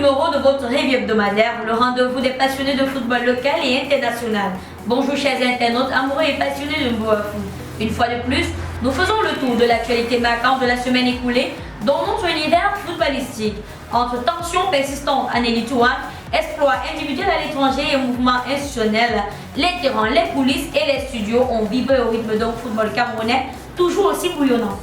numéro de votre revue hebdomadaire, le rendez-vous des passionnés de football local et international. Bonjour chers internautes, amoureux et passionnés de foot. Une fois de plus, nous faisons le tour de l'actualité marquante de la semaine écoulée dans notre univers footballistique. Entre tensions persistantes en Elite 1, exploits individuels à l'étranger et mouvements institutionnels, les terrains, les coulisses et les studios ont vibré au rythme d'un football camerounais toujours aussi bouillonnant.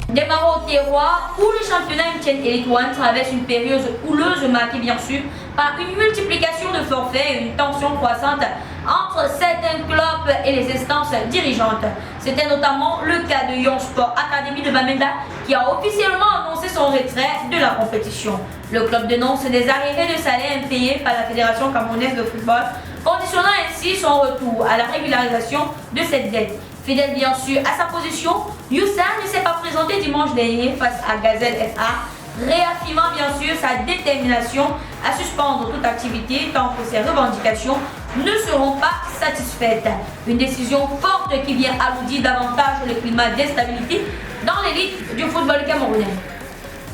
Démarrons au terroir où le championnat Elite 1 traverse une période houleuse marquée bien sûr par une multiplication de forfaits et une tension croissante entre certains clubs et les instances dirigeantes. C'était notamment le cas de Young Sport Academy de Bamenda qui a officiellement annoncé son retrait de la compétition. Le club dénonce des arrivées de salaires impayés par la Fédération camerounaise de football, conditionnant ainsi son retour à la régularisation de cette dette. Fidèle bien sûr à sa position, Youssa ne s'est pas présenté dimanche dernier face à Gazelle FA, réaffirmant bien sûr sa détermination à suspendre toute activité tant que ses revendications ne seront pas satisfaites. Une décision forte qui vient alourdir davantage le climat d'instabilité dans l'élite du football camerounais.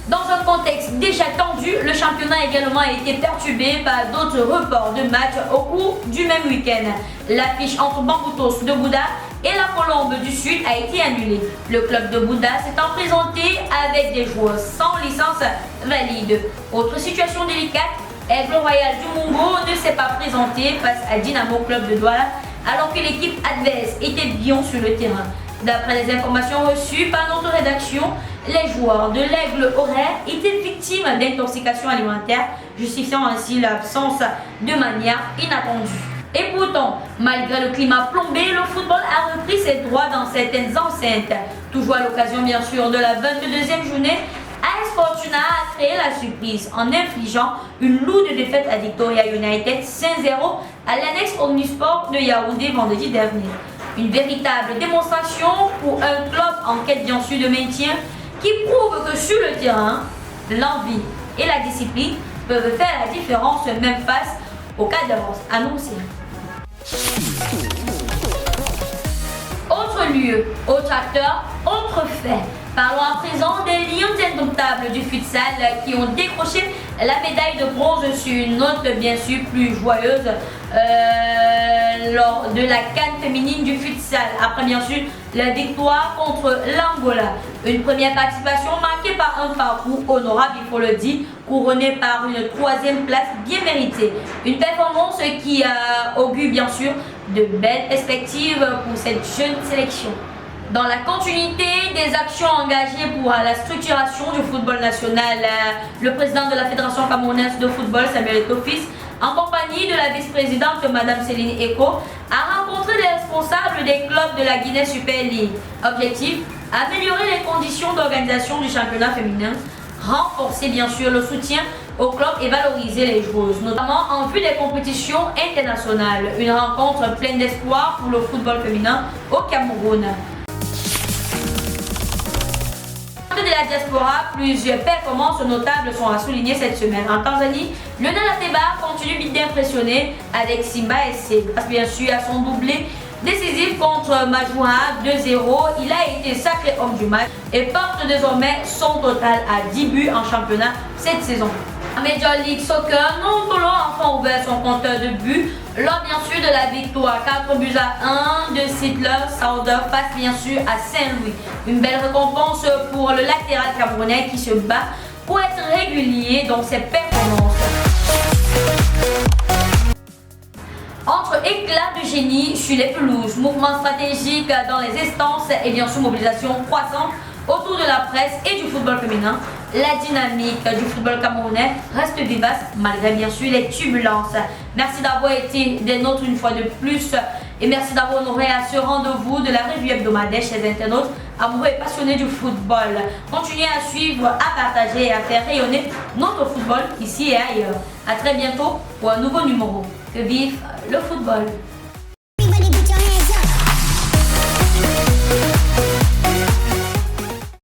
Dans un contexte déjà tendu, le championnat a également été perturbé par d'autres reports de matchs au cours du même week-end. L'affiche entre Bamboutos de Bouddha et la Colombe du Sud a été annulée. Le club de Bouddha s'étant présenté avec des joueurs sans licence valide. Autre situation délicate, Aigle Royal du Mungo ne s'est pas présenté face à Dynamo Club de Douala alors que l'équipe adverse était bien sur le terrain. D'après les informations reçues par notre rédaction, les joueurs de l'Aigle auraient été victimes d'intoxication alimentaire, justifiant ainsi l'absence de manière inattendue. Et pourtant, malgré le climat plombé, le football a repris ses droits dans certaines enceintes. Toujours à l'occasion bien sûr de la 22e journée, AS Fortuna a créé la surprise en infligeant une lourde défaite à Victoria United 5-0 à l'annexe Omnisport de Yaoundé vendredi dernier. Une véritable démonstration pour un club en quête bien sûr de maintien qui prouve que sur le terrain, l'envie et la discipline peuvent faire la différence même face aux cadences annoncées. Autre lieu, autre acteur, autre fait. Parlons à présent des lions indomptables du futsal qui ont décroché la médaille de bronze sur une note bien sûr plus joyeuse lors de la CAN féminine du futsal. Après bien sûr la victoire contre l'Angola. Une première participation marquée par un parcours honorable, il faut le dire, couronné par une 3e place bien méritée. Une performance qui augure bien sûr de belles perspectives pour cette jeune sélection. Dans la continuité des actions engagées pour la structuration du football national, le président de la Fédération camerounaise de football, Samuel Eto'o-Fils, en compagnie de la vice-présidente Madame Céline Eko, a rencontré les responsables des clubs de la Guinée Super League. Objectif, améliorer les conditions d'organisation du championnat féminin, renforcer bien sûr le soutien aux clubs et valoriser les joueuses, notamment en vue des compétitions internationales. Une rencontre pleine d'espoir pour le football féminin au Cameroun. De la diaspora, plusieurs performances notables sont à souligner cette semaine. En Tanzanie, Lionel Ateba continue d'impressionner avec Simba SC. Grâce bien sûr à son doublé décisif contre Majouha 2-0, il a été sacré homme du match et porte désormais son total à 10 buts en championnat cette saison. En Major League Soccer, Nongolo a enfin ouvert son compteur de buts lors bien sûr de la victoire 4-1 de Sidler Sauder face bien sûr à Saint-Louis. Une belle récompense pour le latéral camerounais qui se bat pour être régulier dans ses performances. Entre éclats de génie sur les pelouses, mouvements stratégiques dans les instances et bien sûr mobilisation croissante autour de la presse et du football féminin, la dynamique du football camerounais reste vivace malgré bien sûr les turbulences. Merci d'avoir été des nôtres une fois de plus et merci d'avoir honoré à ce rendez-vous de la revue hebdomadaire chez internautes amoureux et passionnés du football. Continuez à suivre, à partager et à faire rayonner notre football ici et ailleurs. A très bientôt pour un nouveau numéro. Que vive le football!